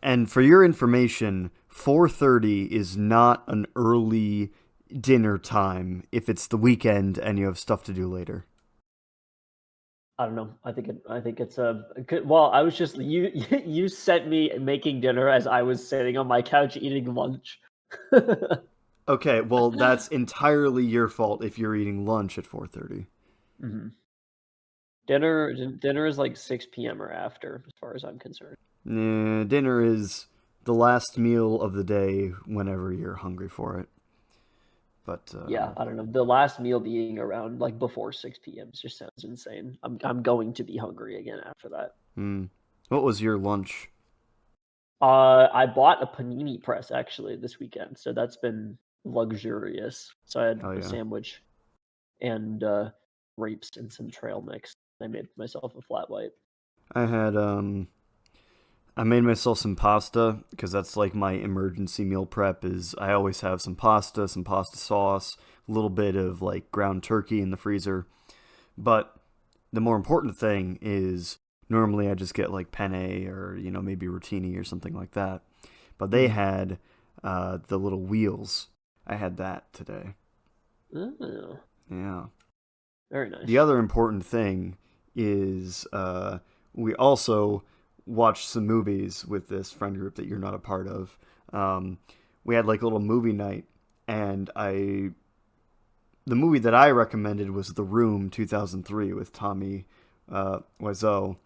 And for your information, 4:30 is not an early dinner time if it's the weekend and you have stuff to do later. I don't know. I think it's a good. Well, I was just you. You sent me making dinner as I was sitting on my couch eating lunch. Okay, well, that's entirely your fault if you're eating lunch at 4:30. hmm Dinner is like 6 p.m. or after, as far as I'm concerned. Dinner is the last meal of the day whenever you're hungry for it. But Yeah, I don't know. The last meal being around like before 6 p.m. just sounds insane. I'm going to be hungry again after that. what was your lunch? I bought a panini press actually this weekend, so that's been luxurious. So I had Oh a yeah. sandwich and grapes and some trail mix. I made myself a flat white. I had I made myself some pasta because that's like my emergency meal prep is I always have some pasta sauce, a little bit of like ground turkey in the freezer. But the more important thing is normally I just get like penne or maybe rotini or something like that. But they had the little wheels. I had that today. Oh, Yeah. very nice. The other important thing is we also watched some movies with this friend group that you're not a part of. We had like a little movie night, and the movie that I recommended was The Room 2003 with Tommy Wiseau.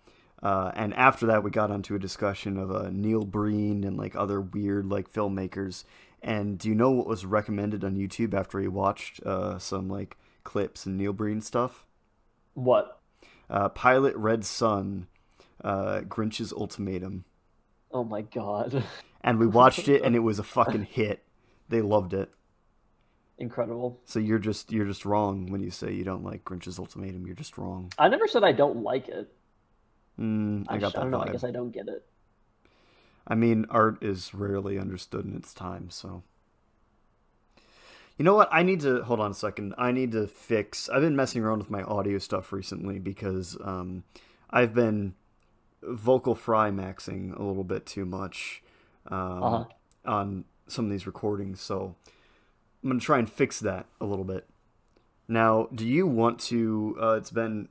And after that, we got onto a discussion of Neil Breen and like other weird like filmmakers. And do you know what was recommended on YouTube after we watched some like clips and Neil Breen stuff? What? Pilot Red Sun, Grinch's Ultimatum. Oh my god. And we watched it, and it was a fucking hit. They loved it. Incredible. So you're just wrong when you say you don't like Grinch's Ultimatum. You're just wrong. I never said I don't like it. I got I that don't know. I vibe. guess I don't get it. I mean, art is rarely understood in its time, so. You know what? I need to hold on a second. I need to fix. I've been messing around with my audio stuff recently because I've been vocal fry maxing a little bit too much Uh-huh. on some of these recordings, so I'm gonna try and fix that a little bit. Now, do you want to? It's been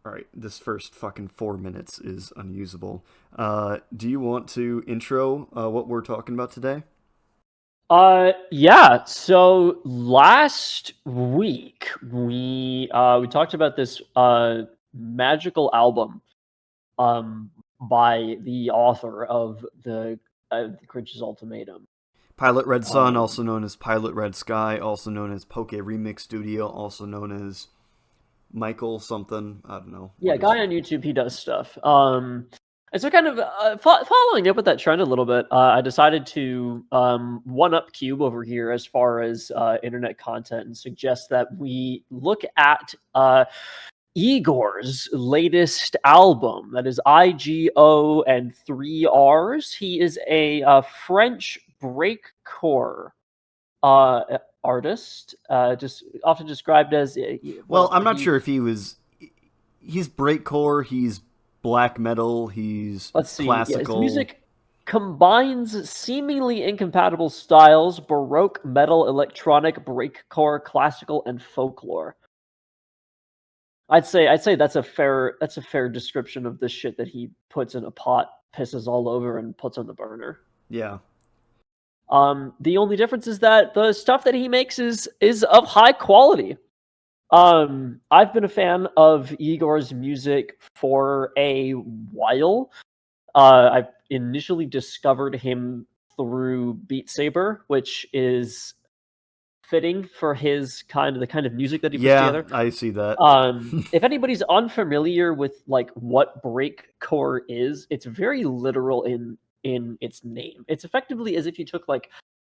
all right. This first fucking 4 minutes is unusable. Do you want to intro what we're talking about today? Yeah. So last week we talked about this magical album by the author of the Grinch's Ultimatum. Pilot Red Sun, Um, also known as Pilot Red Sky, also known as Poke Remix Studio, also known as Michael something. I don't know. yeah, What is guy on YouTube, he does stuff. And so kind of following up with that trend a little bit, I decided to one up Cube over here as far as internet content and suggest that we look at Igorr's latest album. That is IGO and three R's. He is a French breakcore artist, just often described as Well, I'm not sure if he was. He's breakcore. He's black metal. He's Let's see. Yeah, his classical. music combines seemingly incompatible styles: baroque, metal, electronic, breakcore, classical, and folklore. I'd say that's a fair description of the shit that he puts in a pot, pisses all over, and puts on the burner. Yeah. The only difference is that the stuff that he makes is of high quality. I've been a fan of Igor's music for a while. I initially discovered him through Beat Saber, which is fitting for the kind of music that he puts Yeah, together. I see that. If anybody's unfamiliar with like what breakcore is, it's very literal in its name. It's effectively as if you took like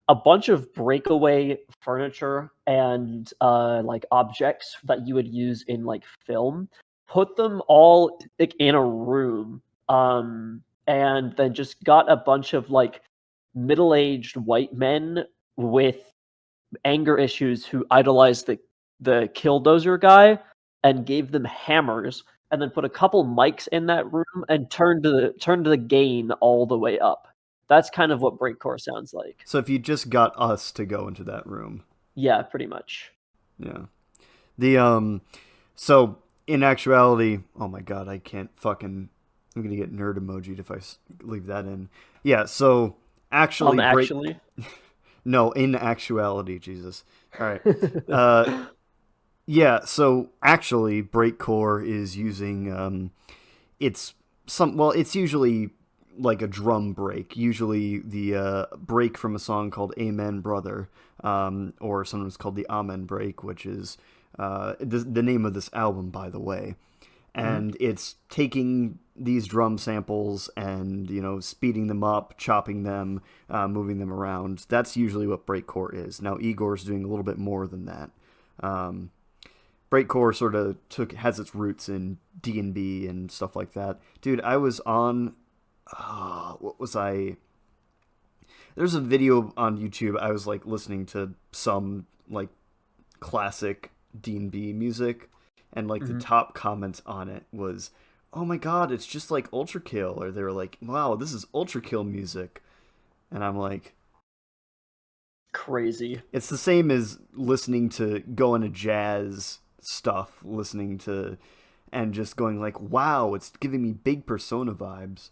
a bunch of breakaway furniture and like objects that you would use in like film, put them all like in a room, and then just got a bunch of like middle-aged white men with anger issues who idolized the killdozer guy and gave them hammers and then put a couple mics in that room and turn the gain all the way up. That's kind of what breakcore sounds like. So if you just got us to go into that room. Yeah, pretty much. Yeah. The so in actuality, oh my god, I can't fucking I'm going to get nerd emojied if I leave that in. Yeah, so actually Actually. no, in actuality, Jesus. All right. Yeah, so actually breakcore is using it's usually like a drum break, usually the break from a song called Amen Brother, or sometimes called the Amen break, which is the name of this album, by the way. And it's taking these drum samples and, speeding them up, chopping them, moving them around. That's usually what breakcore is. Now Igorr's doing a little bit more than that. Breakcore sort of has its roots in D&B and stuff like that. Dude, I was on what was I? There's a video on YouTube. I was like listening to some like classic D&B music, and like the top comment on it was, "Oh my god, it's just like Ultra Kill," or they were like, "Wow, this is Ultra Kill music," and I'm like, crazy. it's the same as listening to going to jazz stuff, listening to and just going like, "Wow, it's giving me big Persona vibes."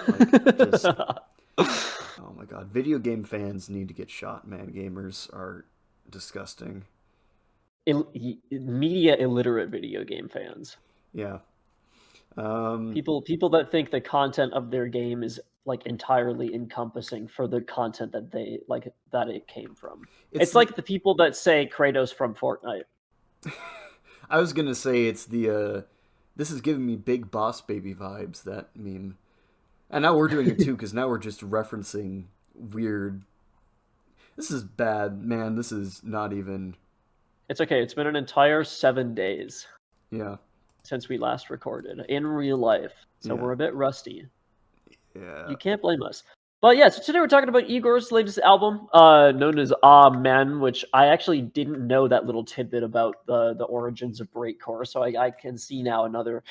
Like, just oh my god, video game fans need to get shot, man. Gamers are disgusting. Media illiterate video game fans. Yeah. People that think the content of their game is like entirely encompassing for the content that they like that it came from. It's like the people that say Kratos from Fortnite. I was gonna say it's the this is giving me big boss baby vibes, that meme. And now we're doing it too, because now we're just referencing weird. This is bad, man. This is not even. It's okay. It's been an entire 7 days. Yeah. Since we last recorded in real life, so we're a bit rusty. Yeah. You can't blame us. But yeah, so today we're talking about Igorr's latest album, known as Amen, which I actually didn't know that little tidbit about the origins of breakcore. So I can see now another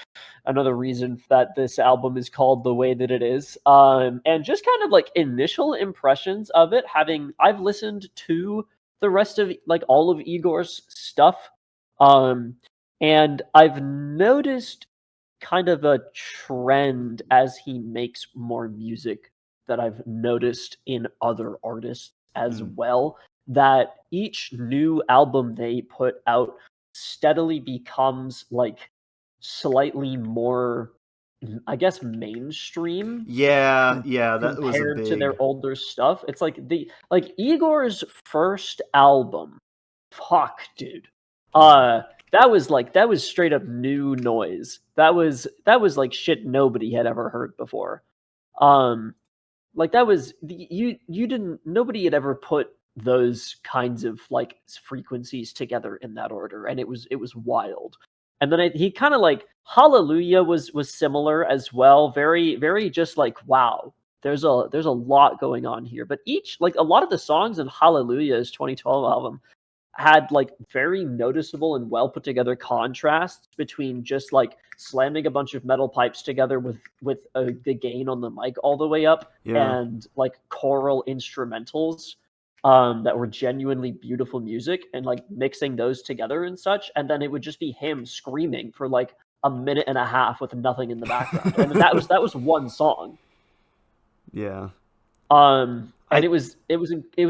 reason that this album is called the way that it is. And just kind of like initial impressions of it, I've listened to the rest of like all of Igorr's stuff, and I've noticed kind of a trend as he makes more music that I've noticed in other artists as well, that each new album they put out steadily becomes like slightly more, I guess, mainstream. Yeah, that was a compared to big. their older stuff. It's like Igorr's first album. Fuck, dude. That was straight up new noise. That was like shit nobody had ever heard before. Like that was you didn't nobody had ever put those kinds of like frequencies together in that order, and it was wild. And then he kind of like Hallelujah was similar as well, very just like, wow, there's a lot going on here. But each like a lot of the songs in Hallelujah's 2012 album had like very noticeable and well put together contrasts between just like slamming a bunch of metal pipes together with the gain on the mic all the way up, Yeah. and like choral instrumentals that were genuinely beautiful music, and like mixing those together and such, and then it would just be him screaming for like a minute and a half with nothing in the background, and that was one song. Yeah. And it was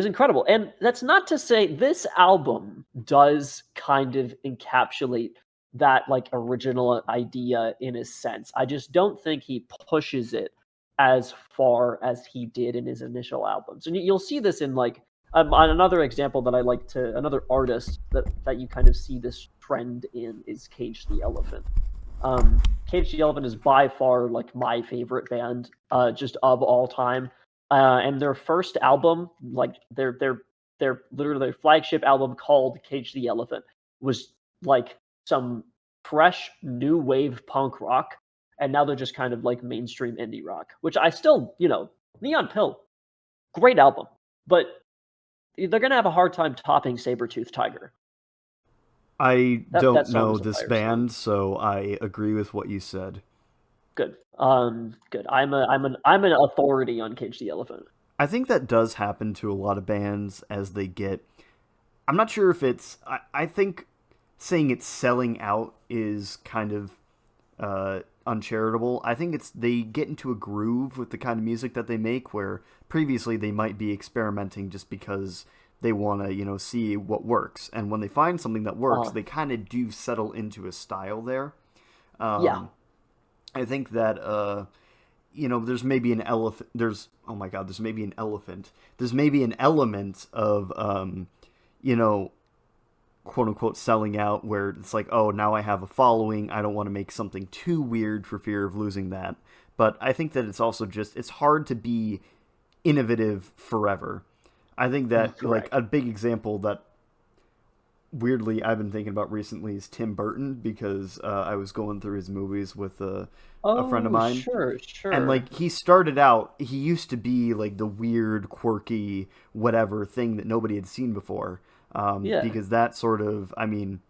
incredible. And that's not to say this album does kind of encapsulate that like original idea in a sense. I just don't think he pushes it as far as he did in his initial albums. And you'll see this in like on another example that I like to another artist that you kind of see this trend in is Cage the Elephant. Cage the Elephant is by far like my favorite band just of all time. And their first album, like their literally their flagship album called Cage the Elephant, was like some fresh new wave punk rock, and now they're just kind of like mainstream indie rock, which I still, Neon Pill, great album, but they're gonna have a hard time topping Sabertooth Tiger. I That don't song know was a this fire song. band, so I agree with what you said. Good. Good. I'm an authority on Cage the Elephant. I think that does happen to a lot of bands as they get. I'm not sure if it's. I think saying it's selling out is kind of uncharitable. I think it's they get into a groove with the kind of music that they make where previously they might be experimenting just because they want to, see what works. And when they find something that works, Uh, they kind of do settle into a style there. yeah. Um, I think that there's maybe an elephant. There's oh my god, there's maybe an elephant. There's maybe an element of you know, quote unquote selling out where it's like, oh, now I have a following. I don't want to make something too weird for fear of losing that. But I think that it's also just it's hard to be innovative forever. I think that like Correct. a big example that weirdly I've been thinking about recently is Tim Burton because I was going through his movies with a friend of Oh, mine, sure, and sure. like he started out he used to be like the weird quirky whatever thing that nobody had seen before, Yeah. because that sort of I'm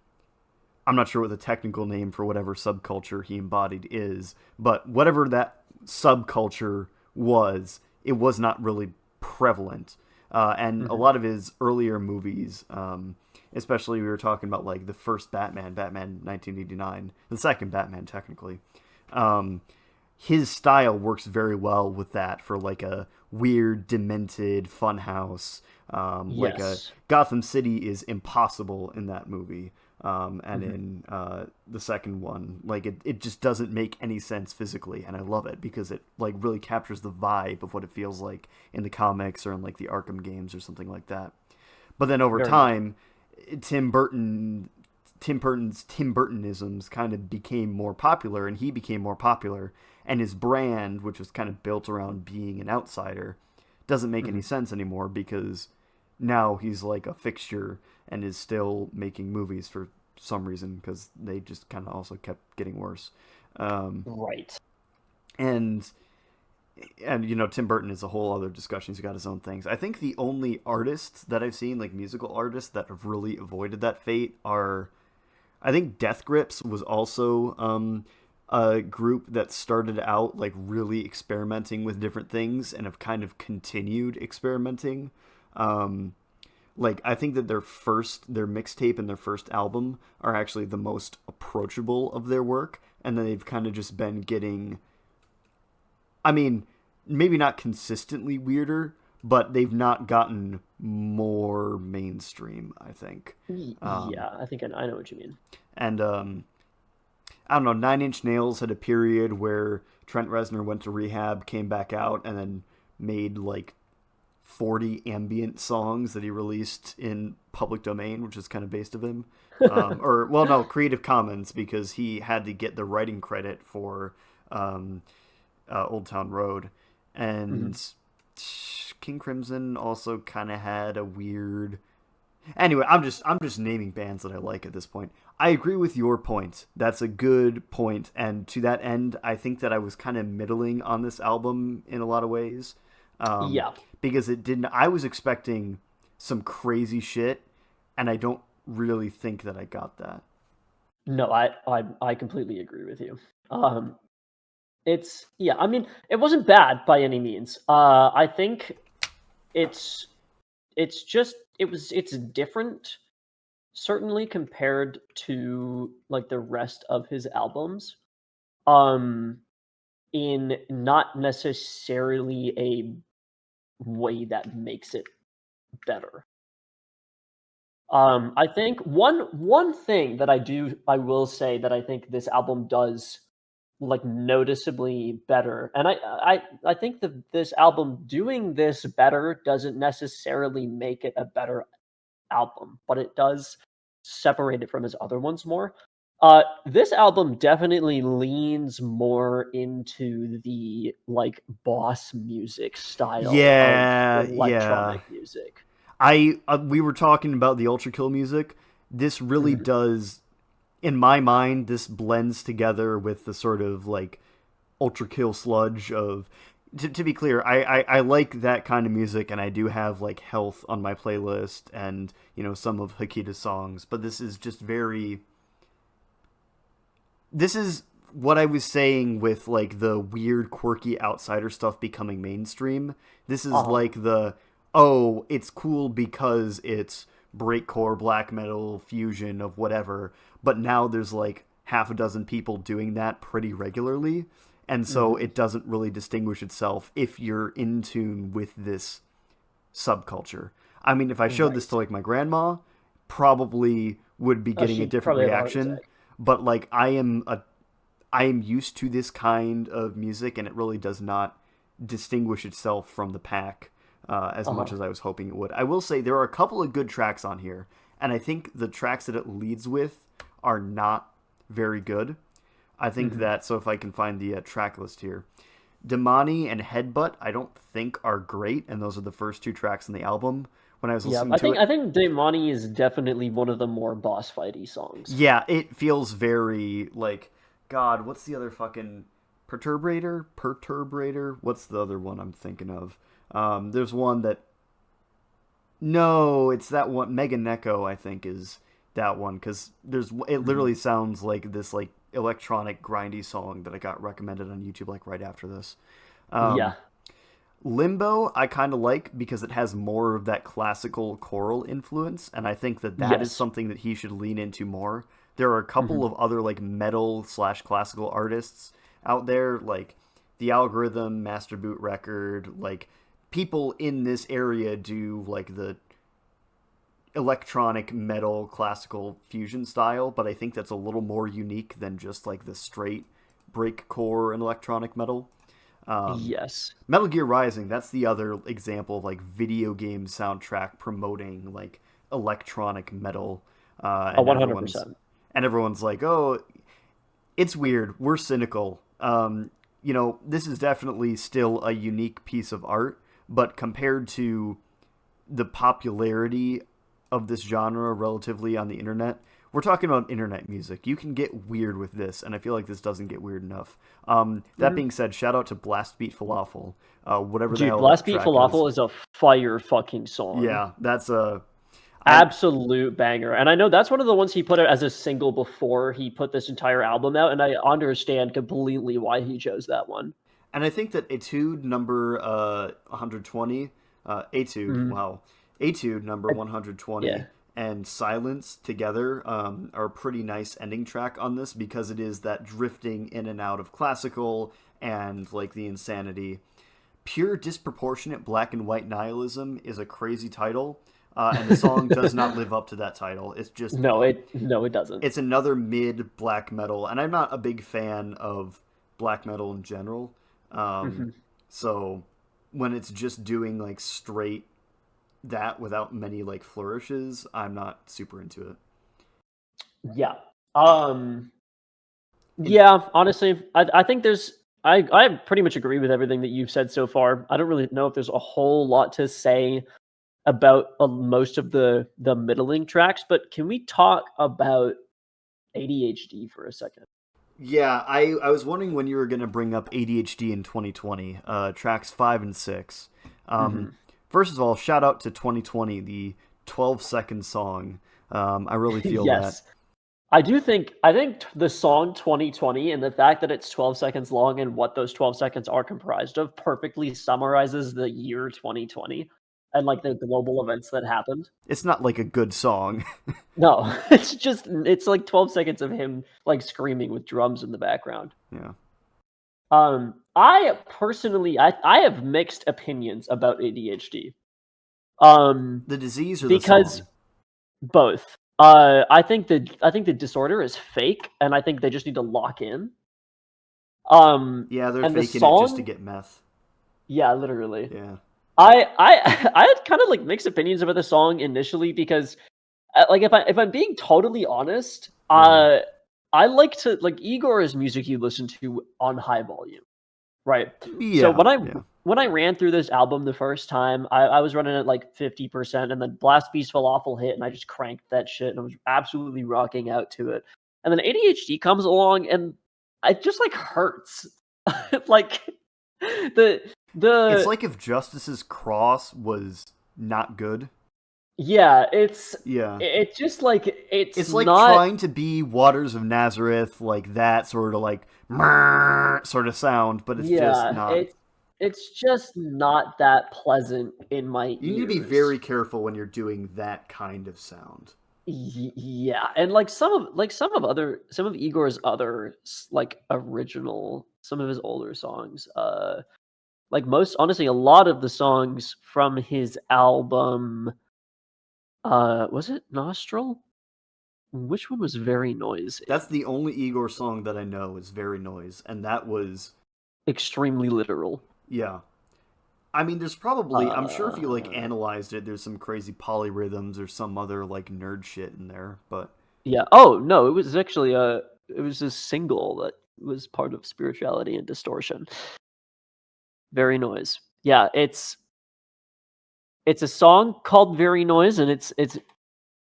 not sure what the technical name for whatever subculture he embodied is, but whatever that subculture was, it was not really prevalent. And a Hmm. lot of his earlier movies, especially we were talking about like the first Batman, Batman 1989, the second Batman technically. Um, his style works very well with that for like a weird, demented funhouse. Like a Yes. Gotham City is impossible in that movie. And Hmm. in the second one, like it just doesn't make any sense physically, and I love it because it like really captures the vibe of what it feels like in the comics or in like the Arkham games or something like that. But then over Very much. time, Tim Burton Tim Burtonisms kind of became more popular, and he became more popular, and his brand, which was kind of built around being an outsider, doesn't make any Hmm. sense anymore because now he's like a fixture and is still making movies for some reason because they just kind of also kept getting worse. Um, Right. and Tim Burton is a whole other discussion. He's got his own things. I think the only artists that I've seen, like musical artists, that have really avoided that fate are I think Death Grips was also a group that started out like really experimenting with different things and have kind of continued experimenting. Um, like I think that their mixtape and their first album are actually the most approachable of their work, and then they've kind of just been getting. I mean, maybe not consistently weirder, but they've not gotten more mainstream. I think. Um, Yeah, I think I know what you mean. and I don't know, Nine Inch Nails had a period where Trent Reznor went to rehab, came back out, and then made like 40 ambient songs that he released in public domain, which is kind of based of him. Or, well, no, Creative Commons, because he had to get the writing credit for um, Old Town Road. Hmm. And King Crimson also kind of had a weird. Anyway, I'm just naming bands that I like at this point. I agree with your point. That's a good point, and to that end, I think that I was kind of middling on this album in a lot of ways, um, Yeah. because it didn't. I was expecting some crazy shit, and I don't really think that I got that. No, I completely agree with you. Um, it's yeah. I mean, it wasn't bad by any means. I think it's it's different, certainly compared to like the rest of his albums. Um, in not necessarily a way that makes it better. I think one thing that I will say that I think this album does like noticeably better, and I think that this album doing this better doesn't necessarily make it a better album, but it does separate it from his other ones more. This album definitely leans more into the like boss music style of Yeah, yeah. electronic music. I We were talking about the Ultra Kill music. This really Mhm. does, in my mind, this blends together with the sort of like Ultra Kill sludge of to be clear, I like that kind of music, and I do have like Health on my playlist, and some of Hakita's songs. But this is just very. This is what I was saying with like the weird, quirky outsider stuff becoming mainstream. This is Uh-huh. like the oh, it's cool because it's breakcore, black metal fusion of whatever. But now there's like half a dozen people doing that pretty regularly, and so Hmm. it doesn't really distinguish itself if you're in tune with this subculture. I mean, if I showed this to Right. like my grandma, probably would be getting a She'd different probably have a heart reaction. attack. But like I am used to this kind of music, and it really does not distinguish itself from the pack as much Uh-huh. as I was hoping it would. I will say there are a couple of good tracks on here, and I think the tracks that it leads with are not very good. I think Hmm. that, so if I can find the track list here, Damani and Headbutt, I don't think are great, and those are the first two tracks in the album. When I was Yeah, listening I to think it, I think Daimani is definitely one of the more boss fighty songs. yeah, it feels very like God. What's the other fucking Perturbator? Perturbator. What's the other one I'm thinking of? There's one that no, it's that one. Mega Neko, I think, is that one because there's it Hmm. literally sounds like this like electronic grindy song that I got recommended on YouTube like right after this. Yeah. Um, Limbo, I kind of like because it has more of that classical choral influence, and I think that that is Yes. something that he should lean into more. There are a Hmm. couple of other like metal slash classical artists out there, like the Algorithm, Master Boot Record, like people in this area do like the electronic metal classical fusion style, but I think that's a little more unique than just like the straight breakcore and electronic metal. Um, Yes. Metal Gear Rising, that's the other example of like video game soundtrack promoting like electronic metal, uh, A and everyone's 100%. and everyone's like, oh, it's weird. We're cynical. This is definitely still a unique piece of art, but compared to the popularity of this genre relatively on the internet, we're talking about internet music. You can get weird with this, and I feel like this doesn't get weird enough. That Hmm. being said, shout out to Blast Beat Falafel, whatever the Dude, hell that Blast Beat track is. Falafel is a fire fucking song. Yeah, that's a. I Absolute banger. And I know that's one of the ones he put out as a single before he put this entire album out, and I understand completely why he chose that one. and I think that Etude number 120, Etude, Mhm. wow, Etude number I 120 Yeah. and Silence together are a pretty nice ending track on this because it is that drifting in and out of classical and like the insanity. Pure disproportionate black and white nihilism is a crazy title, and the song does not live up to that title. It's just No, it doesn't. it's another mid black metal, and I'm not a big fan of black metal in general. Um, Mhm. so when it's just doing like straight that without many like flourishes, I'm not super into it. Yeah. Um, In yeah, honestly, I think I pretty much agree with everything that you've said so far. I don't really know if there's a whole lot to say about most of the middling tracks, but can we talk about ADHD for a second? Yeah, I was wondering when you were gonna bring up ADHD in 2020, tracks 5 and 6. Um, Mhm. First of all, shout out to 2020, the 12-second song. I really feel that. Yes. I think the song 2020 and the fact that it's 12 seconds long and what those 12 seconds are comprised of perfectly summarizes the year 2020 and, like, the global events that happened. It's not like a good song. No, it's like 12 seconds of him, like, screaming with drums in the background. Yeah, I personally I have mixed opinions about ADHD, the disease or the because song. both. I think the disorder is fake, and I think they just need to lock in. Yeah, they're And the faking it just to song, get meth. yeah, literally. Yeah. I I had kind of like mixed opinions about the song initially because, like, if I'm being totally honest, Uh-huh. I like to like Igorr's music you listen to on high volume, right? So Yeah, yeah. when I ran through this album the first time, I was running at like 50%, and then Blast Beast Falafel hit, and I just cranked that shit, and I was absolutely rocking out to it. And then ADHD comes along, and it just like hurts, like the It's The like if Justice's Cross was not good. Yeah, Yeah. it's just like it's It's like not. trying to be Waters of Nazareth, like that sort of like sort of sound, but it's just Yeah, not. it's just not that pleasant in my You need to be very ears. careful when you're doing that kind of sound. Yeah, and some of Igor's other like original, some of his older songs, like most honestly, a lot of the songs from his album, was it Nostril? Which one was Very Noise That's in? the only Igorrr song that I know is Very Noise, and that was, Extremely Literal. yeah. I mean, there's probably, I'm sure if you like Uh, analyzed it, there's some crazy polyrhythms or some other like nerd shit in there, but yeah. Oh no, it was actually it was a single that was part of Spirituality and Distortion. Very Noise. Yeah, it's a song called Very Noise, and it's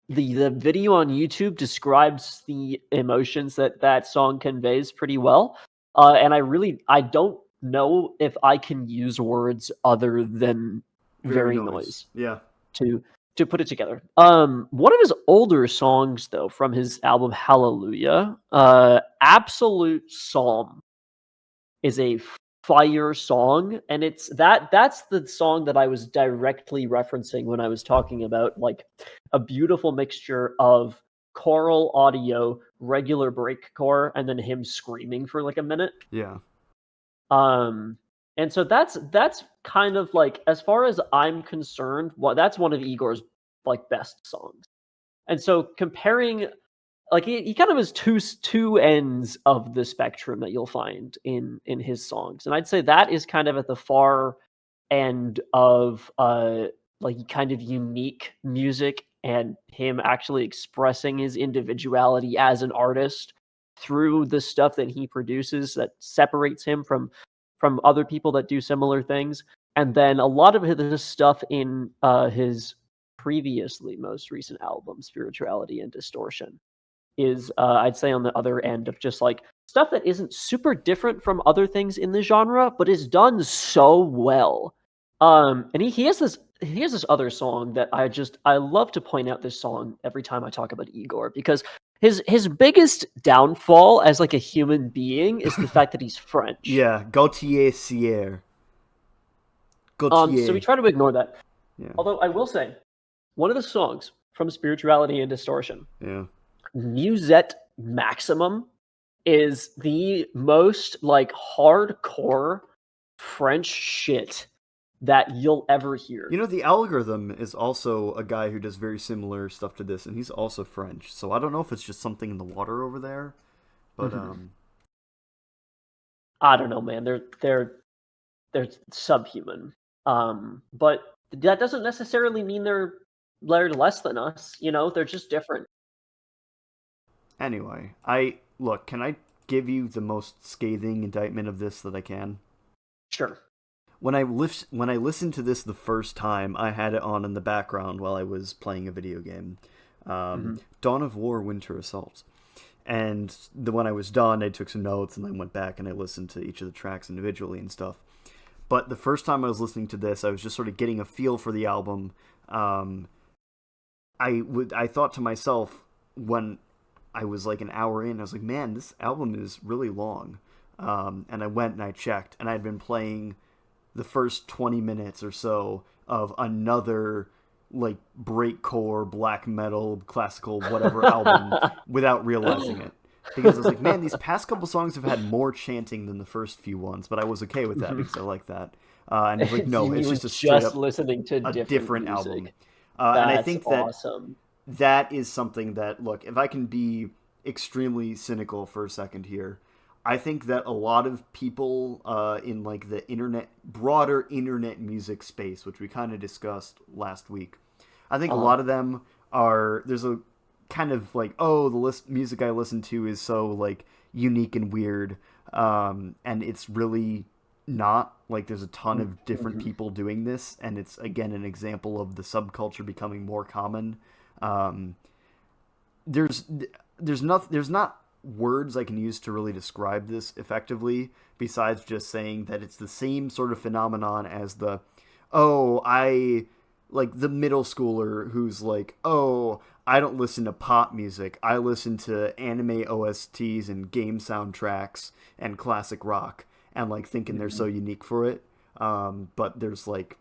the video on YouTube describes the emotions that that song conveys pretty well. And I don't know if I can use words other than Very Very Noise. Noise Yeah. to put it together. One of his older songs though from his album Hallelujah, Absolute Psalm is a fire song, and that's the song that I was directly referencing when I was talking about like a beautiful mixture of choral audio, regular breakcore, and then him screaming for like a minute. Yeah. Um and so that's kind of like, as far as I'm concerned, what that's one of Igor's like best songs. And so comparing, like he kind of has two ends of the spectrum that you'll find in his songs, and I'd say that is kind of at the far end of like kind of unique music and him actually expressing his individuality as an artist through the stuff that he produces that separates him from other people that do similar things. And then a lot of his stuff in his previously most recent album, Spirituality and Distortion, is I'd say on the other end of just like stuff that isn't super different from other things in the genre, but is done so well. And he has this other song that I love to point out this song every time I talk about Igorrr, because his biggest downfall as like a human being is the fact that he's French. Yeah. Gautier Sierre. So we Gautier. try to ignore that. Yeah. Although I will say, one of the songs from Spirituality and Distortion, Yeah. Musette Maximum, is the most like hardcore French shit that you'll ever hear. You know, the algorithm is also a guy who does very similar stuff to this, and he's also French. So I don't know if it's just something in the water over there, but Mhm. I don't know, man. They're subhuman. But that doesn't necessarily mean they're less than us. You know, they're just different. anyway, I look. Can I give you the most scathing indictment of this that I can? Sure. When I listened to this the first time, I had it on in the background while I was playing a video game, Hmm. Dawn of War: Winter Assault. And when I was done, I took some notes and then went back and I listened to each of the tracks individually and stuff. But the first time I was listening to this, I was just sort of getting a feel for the album. Um, I thought to myself when I was like an hour in, I was like, man, this album is really long. And I went and I checked, and I'd been playing the first 20 minutes or so of another like breakcore, black metal, classical, whatever album without realizing it. Because I was like, man, these past couple songs have had more chanting than the first few ones, but I was okay with that because I like that. And he's like, no, it's You were just a straight just up listening to a different different music. album. And I That's think that awesome. that is something that, look, if I can be extremely cynical for a second here, I think that a lot of people in like the internet, broader internet music space, which we kind of discussed last week, I think a Uh-huh. lot of them are, there's a kind of like, oh, the list music I listen to is so like unique and weird, and it's really not. Like there's a ton of different Mhm. people doing this, and it's again an example of the subculture becoming more common. um, there's there's not words I can use to really describe this effectively, besides just saying that it's the same sort of phenomenon as the, oh, I like the middle schooler who's like, oh, I don't listen to pop music. I listen to anime OSTs and game soundtracks and classic rock, and like thinking they're so unique for it. But there's like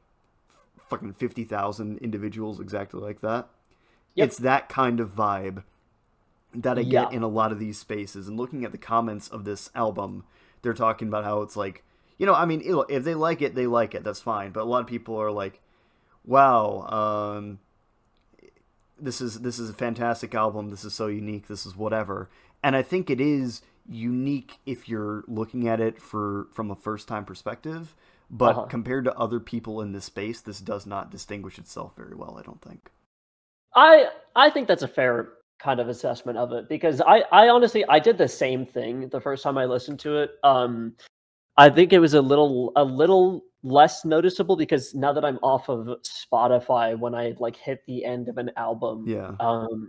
fucking 50,000 individuals exactly like that. Yep. It's that kind of vibe that I Yeah. get in a lot of these spaces. And looking at the comments of this album, they're talking about how it's like, I mean, if they like it, they like it. That's fine. But a lot of people are like, wow, this is a fantastic album. This is so unique. This is whatever. And I think it is unique if you're looking at it from a first time perspective. But Uh-huh. compared to other people in this space, this does not distinguish itself very well, I don't think. I think that's a fair kind of assessment of it because I honestly I did the same thing the first time I listened to it. I think it was a little less noticeable because now that I'm off of Spotify, when I like hit the end of an album, Yeah.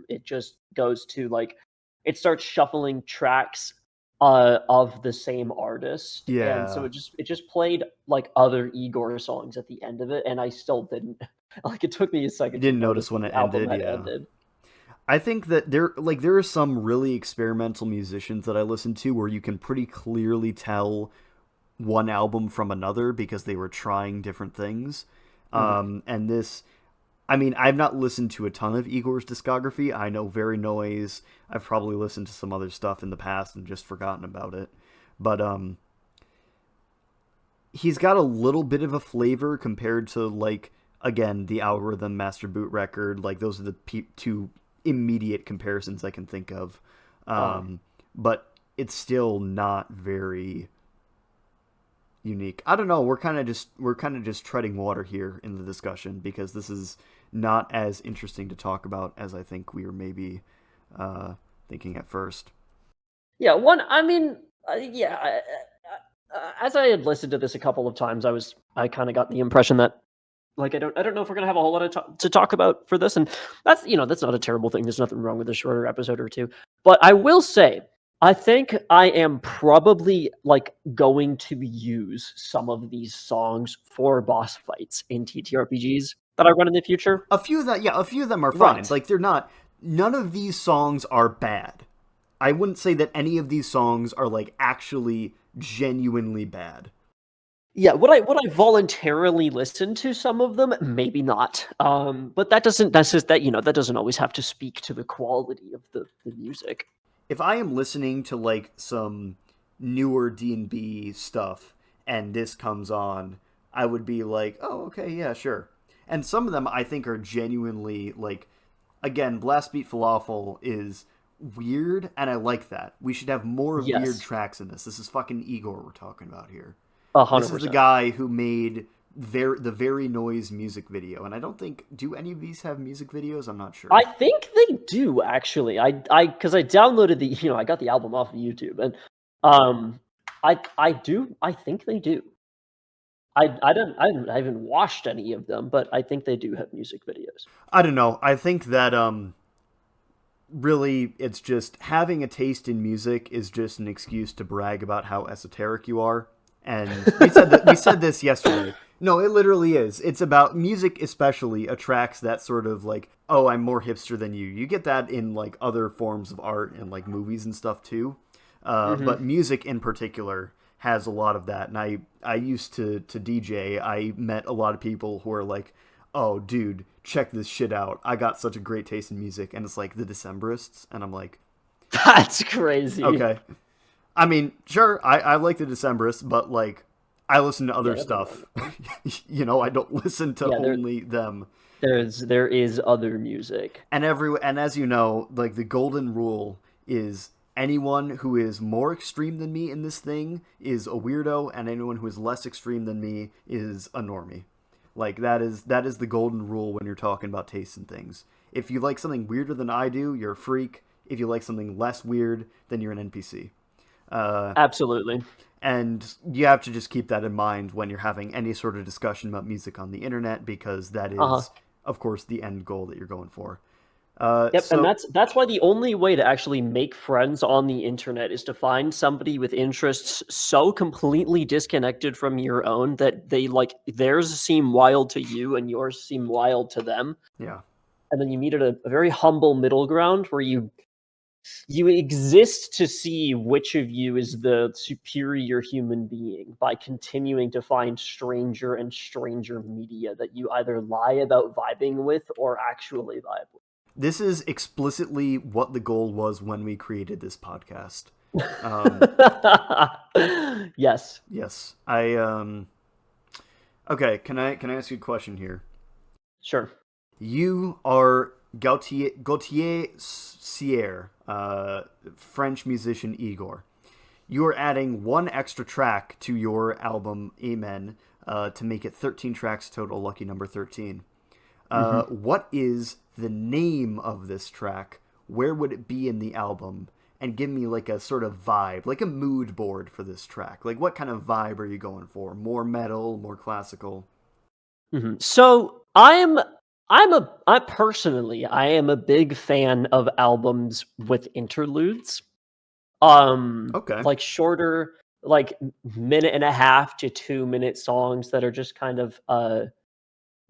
it just goes to like it starts shuffling tracks of the same artist, and so Yeah. it just played like other Igorrr songs at the end of it, and I still didn't like it took me a You second to didn't notice notice that when the it album ended, had yeah. ended. I think that there are some really experimental musicians that I listen to where you can pretty clearly tell one album from another because they were trying different things. Mhm. And this, I mean, I've not listened to a ton of Igor's discography. I know Very Noise. I've probably listened to some other stuff in the past and just forgotten about it. But he's got a little bit of a flavor compared to like again the Algorithm Master Boot record. Like those are the two immediate comparisons I can think of. Uh, But it's still not very unique. I don't know. We're kind of just treading water here in the discussion because this is not as interesting to talk about as I think we were maybe uh, thinking at first. yeah, one. I mean, yeah. As I had listened to this a couple of times, I kind of got the impression that like I don't know if we're gonna have a whole lot of to talk about for this, and that's not a terrible thing. There's nothing wrong with a shorter episode or two, but I will say I think I am probably like going to use some of these songs for boss fights in TTRPGs that I run in the future. A few of them are fine. Right. Like they're not. None of these songs are bad. I wouldn't say that any of these songs are like actually genuinely bad. Yeah, would I voluntarily listen to some of them? Maybe not. But that's just that doesn't always have to speak to the quality of the music. If I am listening to like some newer D&B stuff and this comes on, I would be like, "Oh, okay, yeah, sure." And some of them I think are genuinely like again, Blast Beat Falafel is weird and I like that. We should have more weird Yes, tracks in this. This is fucking Igorrr we're talking about here. hundred This is the percent. guy who made the Very Noise music video, and I don't think do any of these have music videos. I'm not I sure. think they do actually. Because I downloaded I got the album off of YouTube, and um, I think they do. I haven't watched any of them, but I think they do have music videos. I don't know. I think that really it's just having a taste in music is just an excuse to brag about how esoteric you are. And we said this yesterday. No, it literally is. It's about music especially attracts that sort of like, oh, I'm more hipster than you. You get that in like other forms of art and like movies and stuff too. Hmm. But music in particular has a lot of that. And I used to DJ. I met a lot of people who are like, oh, dude, check this shit out. I got such a great taste in music. And it's like the Decemberists. And I'm like, That's crazy. okay. I mean, sure, I like the Decemberists, but like, I listen to Yeah, other nothing wrong stuff. with them. I don't listen to Yeah, only them. there is other music. And as you know, like the golden rule is anyone who is more extreme than me in this thing is a weirdo, and anyone who is less extreme than me is a normie. Like that is the golden rule when you're talking about taste in things. If you like something weirder than I do, you're a freak. If you like something less weird, then you're an NPC. Uh, Absolutely. and you have to just keep that in mind when you're having any sort of discussion about music on the internet because that Uh-huh. is, of course, the end goal that you're going for. Yep, and So that's why the only way to actually make friends on the internet is to find somebody with interests so completely disconnected from your own that they like theirs seem wild to you and yours seem wild to them. yeah, And then you meet at a very humble middle ground where you exist to see which of you is the superior human being by continuing to find stranger and stranger media that you either lie about vibing with or actually vibe with. this is explicitly what the goal was when we created this podcast. Um, Yes, yes, I. Okay, can I ask you a question here? sure. You are Gautier Sierre, French musician Igorrr. You are adding one extra track to your album Amen to make it 13 tracks total, lucky number 13. What is the name of this track? Where would it be in the album? And give me like a sort of vibe, like a mood board for this track. Like what kind of vibe are you going for? More metal, more classical? So I personally I am a big fan of albums with interludes. Okay. Like shorter, like minute and a half to 2 minute songs that are just kind of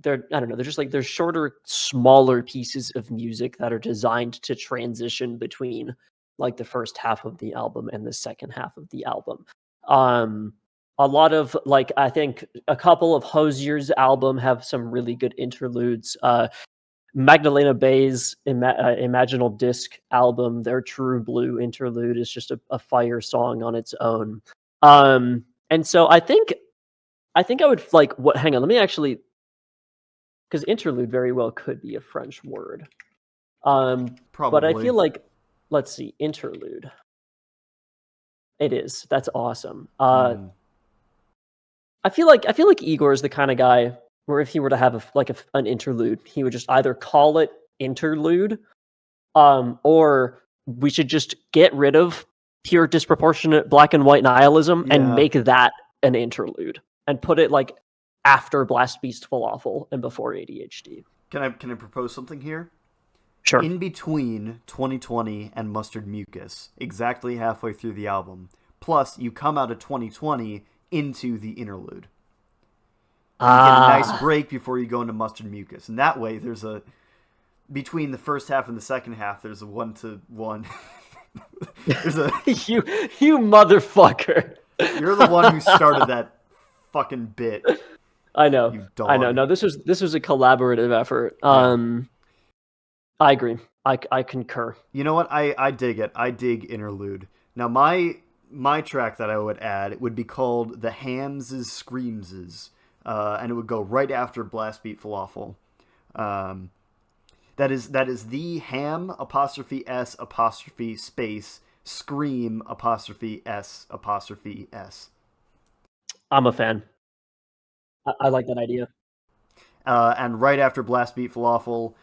they're I don't know, they're just like they're shorter, smaller pieces of music that are designed to transition between like the first half of the album and the second half of the album. Um, a lot of like I think a couple of Hosier's album have some really good interludes. Magdalena Bay's Imaginal Disc album, their True Blue interlude is just a fire song on its own. And so I think I would like what hang on, let me actually because interlude very well could be a French word. But I Probably. feel like let's see, interlude. It is. That's awesome. Hmm. I feel like Igor is the kind of guy where if he were to have an interlude, he would just either call it interlude, or we should just get rid of pure disproportionate black and white nihilism and Yeah. make that an interlude and put it like after Blast Beast Falafel and before ADHD. Can I propose something here? Sure. In between 2020 and Mustard Mucus, exactly halfway through the album. Plus, you come out of 2020 into the interlude. And you get a nice Ah. break before you go into Mustard Mucus. And that way, there's a. Between the first half and the second half, there's a 1-to-1. There's a. You motherfucker. You're the one who started that fucking bit, I know. you I know. dog. No, this was a collaborative effort. Yeah. I agree. I concur. You know what? I dig it. I dig interlude. Now my track that I would add it would be called The Hamses Screamses, and it would go right after Blast Beat Falafel. Um, that is the ham apostrophe s apostrophe space scream apostrophe s. I'm a fan. I like that idea. And right after Blast Beat Falafel.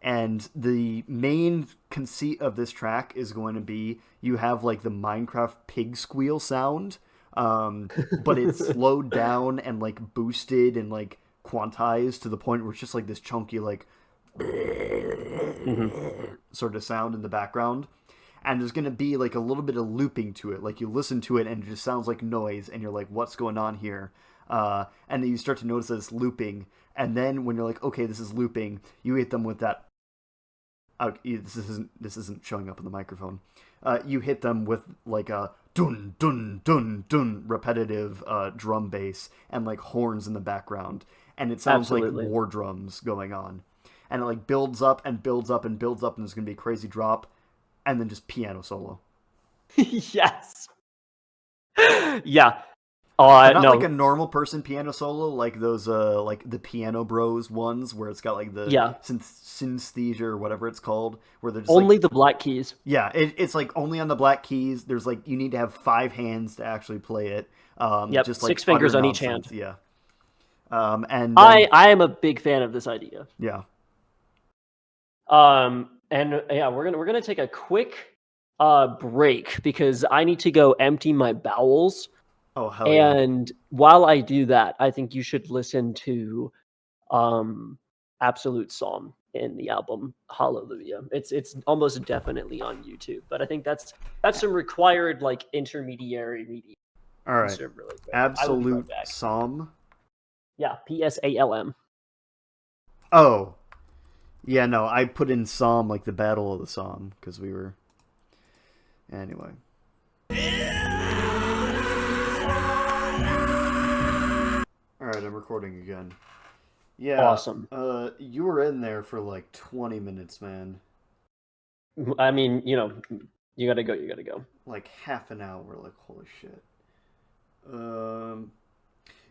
And the main conceit of this track is going to be you have like the Minecraft pig squeal sound, but it's slowed down and like boosted and like quantized to the point where it's just like this chunky like hmm sort of sound in the background. And there's going to be like a little bit of looping to it. Like you listen to it and it just sounds like noise and you're like, what's going on here? And then you start to notice that it's looping. And then when you're like, okay, this is looping, you hit them with that. This isn't showing up in the microphone. You hit them with like a dun dun dun dun repetitive drum bass and like horns in the background, and it sounds Absolutely. like war drums going on, and it like builds up and builds up and builds up, and there's gonna be a crazy drop, and then just piano solo. Yes. Yeah. But not like a No. normal person piano solo, like those like the Piano Bros ones where it's got like the Yeah. synesthesia or whatever it's called, where they're just like Only the black keys. yeah, it's like only on the black keys. There's like you need to have 5 hands to actually play it. Yep. Just like 6 fingers utter on each nonsense. hand. Yeah. And then I am a big fan of this idea. yeah. And yeah, we're gonna take a quick break because I need to go empty my bowels. Oh hell yeah. And while I do that, I think you should listen to Absolute Psalm. in the album Hallelujah. It's almost definitely on YouTube, but I think that's some required like intermediary media. All right. Consume really quick. I will be right Absolute back. Psalm. Yeah, PSALM. Oh, yeah, no, I put in Psalm like the Battle of the Psalm because we were. Anyway. All right, I'm recording again. Yeah, Awesome. you were in there for like 20 minutes, man. I mean, you gotta go. You gotta go. Like half an hour. Like holy shit. Um,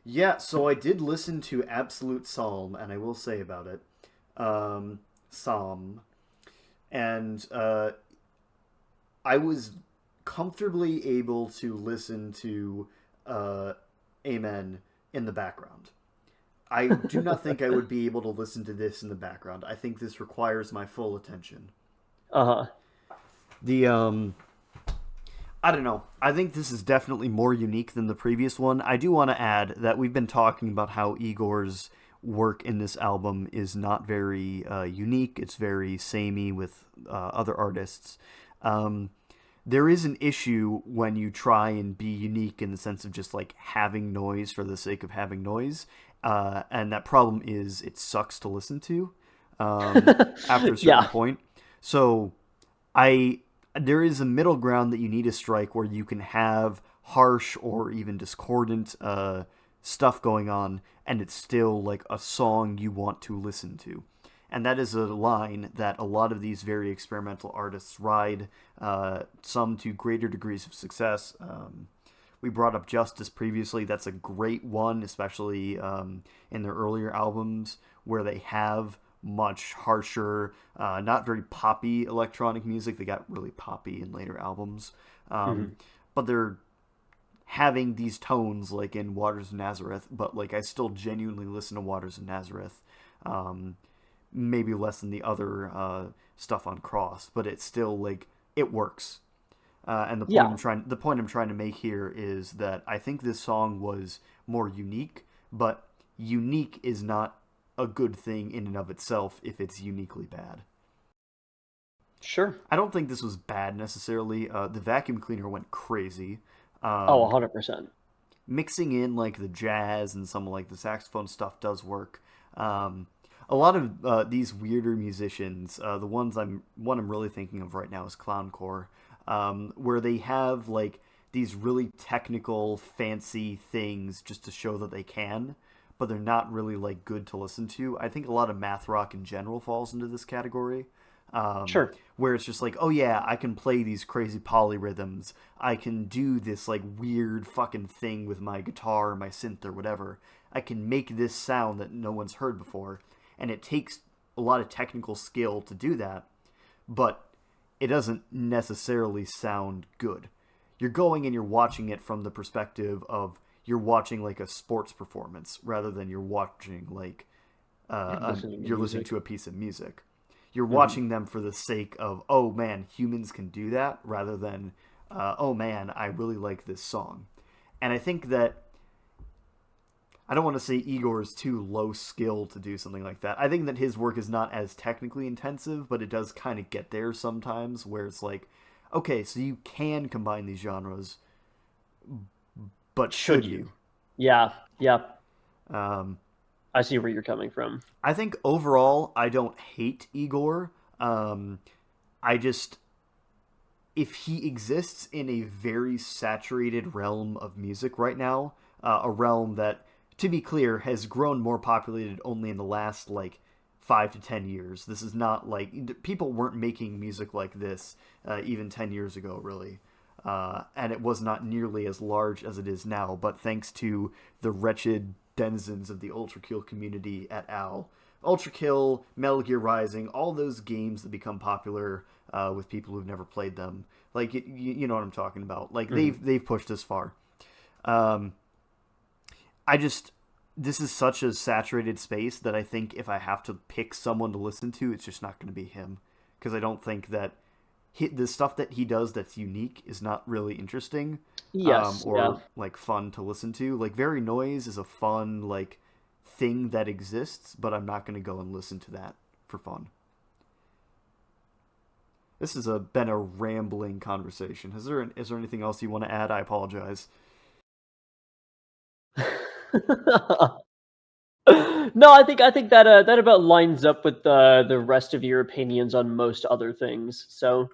yeah. So I did listen to Absolute Psalm, and I will say about it, Psalm, and I was comfortably able to listen to Amen in the background. I do not think I would be able to listen to this in the background. I think this requires my full attention. Uh-huh. The I don't know. I think this is definitely more unique than the previous one. I do want to add that we've been talking about how Igorr's work in this album is not very unique. It's very samey with other artists. There is an issue when you try and be unique in the sense of just like having noise for the sake of having noise. And that problem is it sucks to listen to after a certain Yeah. point. So I there is a middle ground that you need to strike where you can have harsh or even discordant stuff going on, and it's still like a song you want to listen to. And that is a line that a lot of these very experimental artists ride, some to greater degrees of success. We brought up Justice previously. That's a great one, especially in their earlier albums where they have much harsher, not very poppy electronic music. They got really poppy in later albums. Mm-hmm. But they're having these tones like in Waters of Nazareth, but like I still genuinely listen to Waters of Nazareth. Maybe less than the other stuff on Cross, but it's still like it works. And Yeah. the point I'm trying to make here is that I think this song was more unique, but unique is not a good thing in and of itself if it's uniquely bad. Sure. I don't think this was bad necessarily. The vacuum cleaner went crazy. Oh, Um, 100%. Mixing in like the jazz and some like the saxophone stuff does work. Um, a lot of these weirder musicians, the one I'm really thinking of right now is Clowncore, where they have like these really technical, fancy things just to show that they can, but they're not really like good to listen to. I think a lot of math rock in general falls into this category. Sure. Where it's just like, oh yeah, I can play these crazy polyrhythms. I can do this like weird fucking thing with my guitar or my synth or whatever. I can make this sound that no one's heard before. And it takes a lot of technical skill to do that, but it doesn't necessarily sound good. You're going and you're watching it from the perspective of you're watching like a sports performance rather than you're watching like you're listening to a piece of music. You're Mm-hmm. watching them for the sake of, oh man, humans can do that, rather than, oh man, I really like this song. And I think that I don't want to say Igorrr is too low skill to do something like that. I think that his work is not as technically intensive, but it does kind of get there sometimes, where it's like, okay, so you can combine these genres, but should Should you? you? Yeah. Yeah. Um, I see where you're coming from. I think overall, I don't hate Igorrr. I just, if he exists in a very saturated realm of music right now, a realm that, to be clear, has grown more populated only in the last like 5 to 10 years. This is not like people weren't making music like this even 10 years ago, really. And it was not nearly as large as it is now. But thanks to the wretched denizens of the Ultra Kill community at Al, Ultra Kill, Metal Gear Rising, all those games that become popular with people who've never played them, like you know what I'm talking about. Like Mm-hmm. they've pushed this far. Um, I just this is such a saturated space that I think if I have to pick someone to listen to, it's just not going to be him because I don't think that the stuff that he does that's unique is not really interesting Yes. Yeah. or like fun to listen to. Like Very Noise is a fun like thing that exists, but I'm not going to go and listen to that for fun. This has been a rambling conversation. Is there anything else you want to add? I apologize. No, I think that that about lines up with the rest of your opinions on most other things. So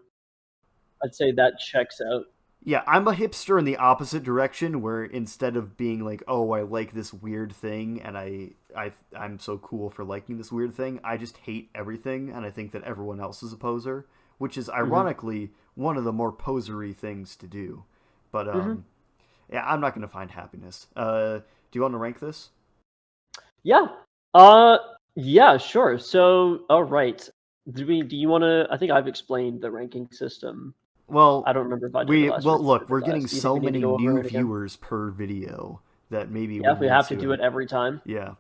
I'd say that checks out. Yeah, I'm a hipster in the opposite direction, where instead of being like, "Oh, I like this weird thing," and I'm so cool for liking this weird thing, I just hate everything, and I think that everyone else is a poser, which is Hmm. ironically one of the more posery things to do. But Hmm. yeah, I'm not gonna find happiness. Do you want to rank this? Yeah. Uh, yeah, sure. So, all right. Do you want to? I think I've explained the ranking system. I Well, don't remember if I did it last or if you look, did we're it getting last. Do you think so we need to many go over new it again? viewers per video that maybe Yeah, we if we need have to do to, it every time. yeah.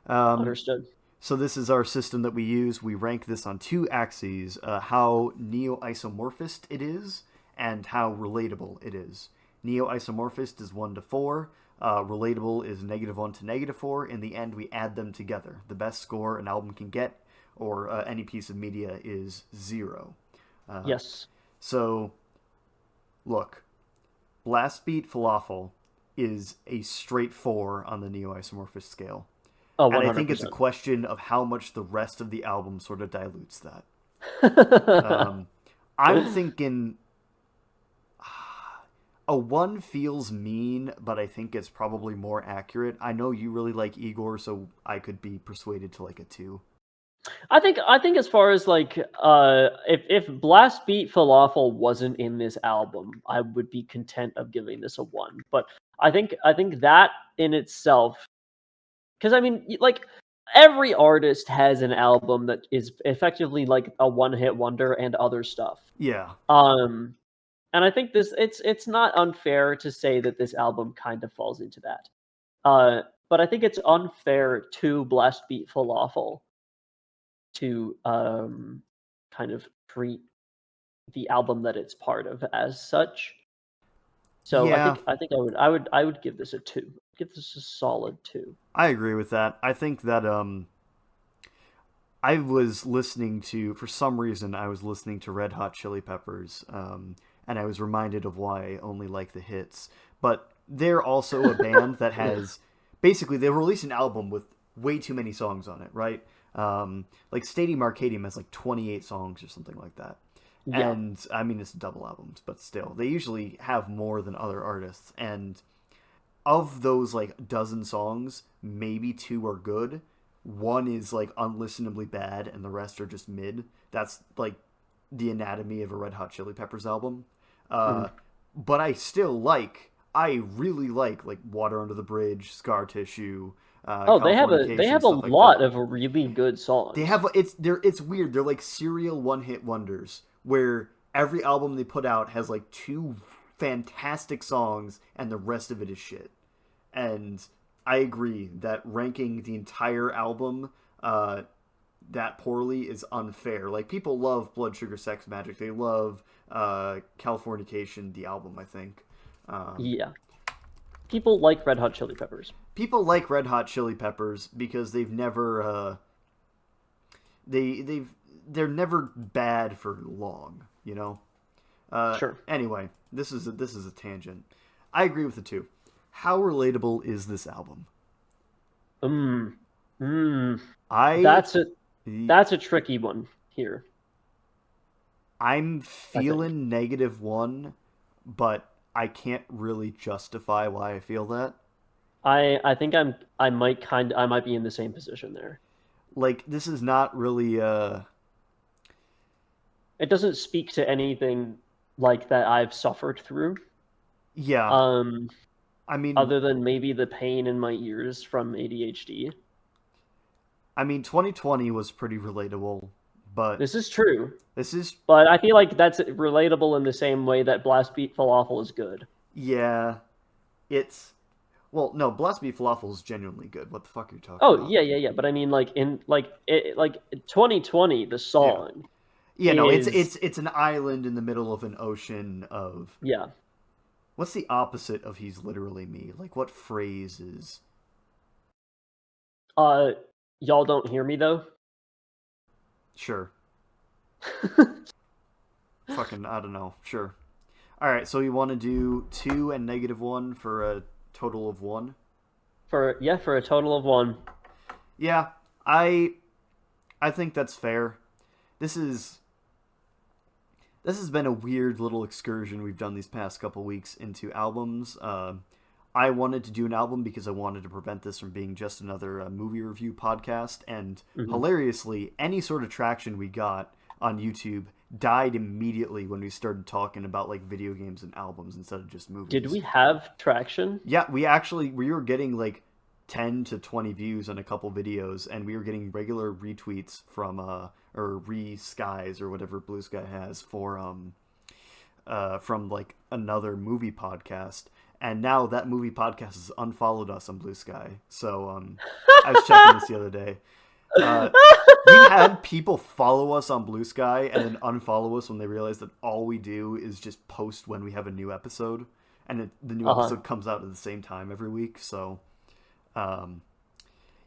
Um, Understood. So this is our system that we use. We rank this on two axes: how neo-isomorphist it is, and how relatable it is. Neo-isomorphist is 1 to 4. Relatable is -1 to -4. In the end, we add them together. The best score an album can get, or any piece of media, is 0. Uh, Yes. so look, Blast Beat Falafel is a straight 4 on the neo-isomorphist scale. Oh, And I think it's a 100%. question of how much the rest of the album sort of dilutes that. Uh, Um, I'm thinking a 1 feels mean, but I think it's probably more accurate. I know you really like Igorrr, so I could be persuaded to like a 2. I think as far as like if Blast Beat Falafel wasn't in this album, I would be content of giving this a 1. But I think that in itself, because I mean like every artist has an album that is effectively like a one-hit wonder and other stuff. Yeah. Um and I think this it's not unfair to say that this album kind of falls into that. But I think it's unfair to Blast Beat Falafel to kind of treat the album that it's part of as such. So I Yeah, think I think I would give this a 2. Give this a solid 2. I agree with that. I think that I was listening to, for some reason, I was listening to Red Hot Chili Peppers, and I was reminded of why I only like the hits. But they're also a band that has, basically, they released an album with way too many songs on it, right? Like Stadium Arcadium has like 28 songs or something like that. Yeah. And I mean, it's double albums, but still, they usually have more than other artists. And of those like dozen songs, maybe 2 are good. One is like unlistenably bad, and the rest are just mid. That's like the anatomy of a Red Hot Chili Peppers album. Mhm. Uh, but I really like Water Under the Bridge, Scar Tissue, Oh, they Californication, have a stuff like lot that. of really good They songs. have it's weird. They're like serial one hit wonders where every album they put out has like 2 fantastic songs, and the rest of it is shit. And I agree that ranking the entire album that poorly is unfair. Like people love Blood Sugar Sex Magic, they love Californication, the album. I think Yeah. People like Red Hot Chili Peppers. people like Red Hot Chili Peppers because they're never bad for long. You know. Sure. Anyway, this is a tangent. I agree with the 2. How relatable is this album? Mm. Mm. I That's a that's a tricky one here, I'm I think. feeling -1, but I can't really justify why I feel that. I think I might be in the same position there. Like this is not really It doesn't speak to anything like that I've suffered through. yeah. Um, I mean Other than maybe the pain in my ears from ADHD. 2020 was pretty relatable, but This is true, this is but I feel like that's relatable in the same way that Blast Beat Falafel is good. yeah, it's well, no, Blast Beef Falafel is genuinely good. What the fuck are you talking Oh about? yeah, yeah, yeah. But I mean, like in like 2020, the Yeah. song Yeah, no, is it's an island in the middle of an ocean of yeah. what's the opposite of he's literally me? Like what phrase is Uh, y'all don't hear me though. sure. fucking, I don't know. Sure. All right, so you want to do 2 and -1 for a total of 1? For a total of 1. Yeah, I I think that's fair. This is this has been a weird little excursion we've done these past couple weeks into albums. I wanted to do an album because I wanted to prevent this from being just another movie review podcast. And Mhm. hilariously, any sort of traction we got on YouTube died immediately when we started talking about like video games and albums instead of just Did movies. we have traction? Yeah, we were getting like 10 to 20 views on a couple videos, and we were getting regular retweets from or re-skies or whatever Blue Sky has for from like another movie podcast. And now that movie podcast has unfollowed us on Blue Sky. So I was checking this the other day. Uh, we had people follow us on Blue Sky and then unfollow us when they realize that all we do is just post when we have a new episode, and the new Uh-huh. episode comes out at the same time every week. So, um,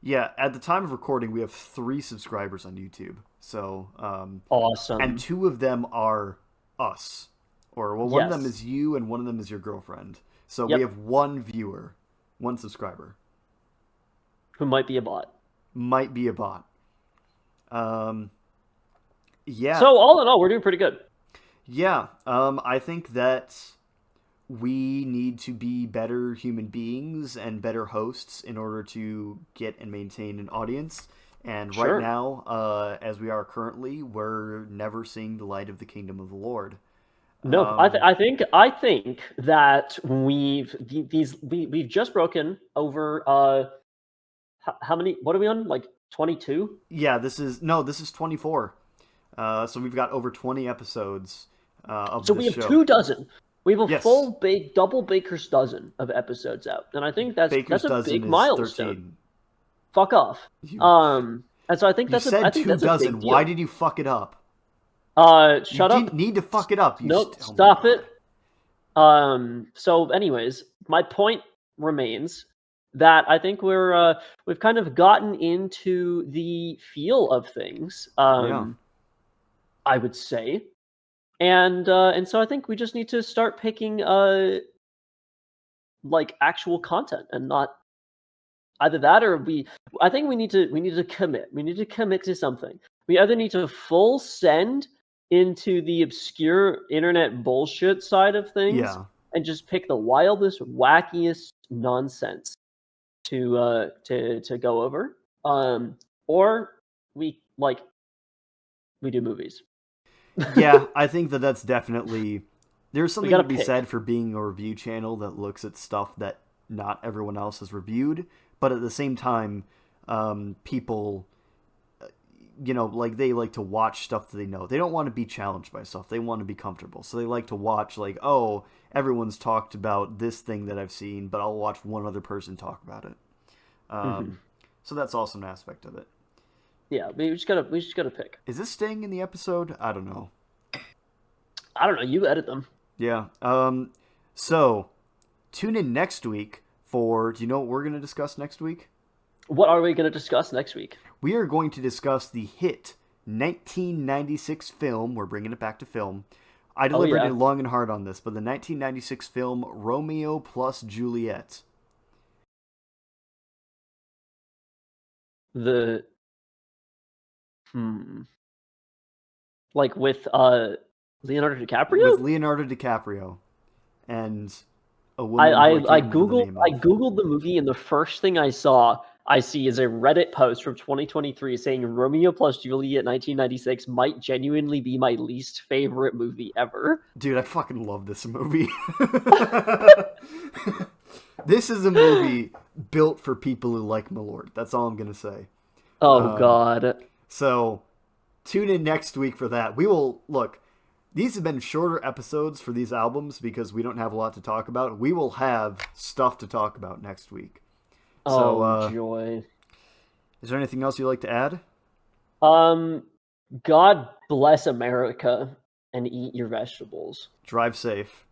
yeah, at the time of recording, we have 3 subscribers on YouTube. So, and Awesome. 2 of them are us, or well, one of them Yes. is you, and one of them is your girlfriend. So we Yep. have 1 viewer, 1 subscriber. Who might be a bot. Might be a bot. Um, yeah, So all in all, we're doing pretty good. Yeah, I think that we need to be better human beings and better hosts in order to get and maintain an audience. And right Sure. now, as we are currently, we're never seeing the light of the kingdom of the Lord. No, Um, I think that we've just broken over how many, what are we on, like 22? yeah, this is 24. So we've got over 20 episodes of So this we have show. 2 dozen. We have a Yes, full bake double baker's dozen of episodes out, and I think Baker's that's a dozen big is milestone. 13. Fuck off. You And so you I said think two that's a big dozen. Why deal. did you fuck it up? You Shut didn't up. need to fuck it up. Nope, Oh my stop god. it. So anyways, my point remains that I think we've kind of gotten into the feel of things, Yeah. I would say. And so I think we just need to start picking like actual content and not either that or I think we need to commit. We need to commit to something. We either need to full send into the obscure internet bullshit side of things Yeah. and just pick the wildest, wackiest nonsense to go over. Or we like we do movies. Yeah, I think that that's definitely there's We something to gotta be pick. said for being a review channel that looks at stuff that not everyone else has reviewed, but at the same time, people, like they like to watch stuff that they know. They don't want to be challenged by stuff. They want to be comfortable. So they like to watch like, oh, everyone's talked about this thing that I've seen, but I'll watch one other person talk about it. Mhm. So that's also an aspect of it. Yeah, we just gotta pick. Is this staying in the episode? I don't know. I don't know. You edit them. Yeah. So tune in next week for. Do you know what we're going to discuss next week? What are we gonna discuss next week? We are going to discuss the hit 1996 film. We're bringing it back to film. I Oh yeah, deliberated long and hard on this, but the 1996 film Romeo plus Juliet. the hmm, like with Leonardo With DiCaprio. Leonardo DiCaprio and a I, woman who I I I can't remember the googled name I of. googled the movie, and the first thing I see is a Reddit post from 2023 saying Romeo plus Juliet 1996 might genuinely be my least favorite movie ever. Dude, I fucking love this movie. This is a movie built for people who like Malort. That's all I'm gonna say. Oh Um, God. so tune in next week for that. We will look. These have been shorter episodes for these albums because we don't have a lot to talk about. We will have stuff to talk about next week. So, Oh joy. is there anything else you'd like to add? Um, God bless America and eat your vegetables. Drive safe.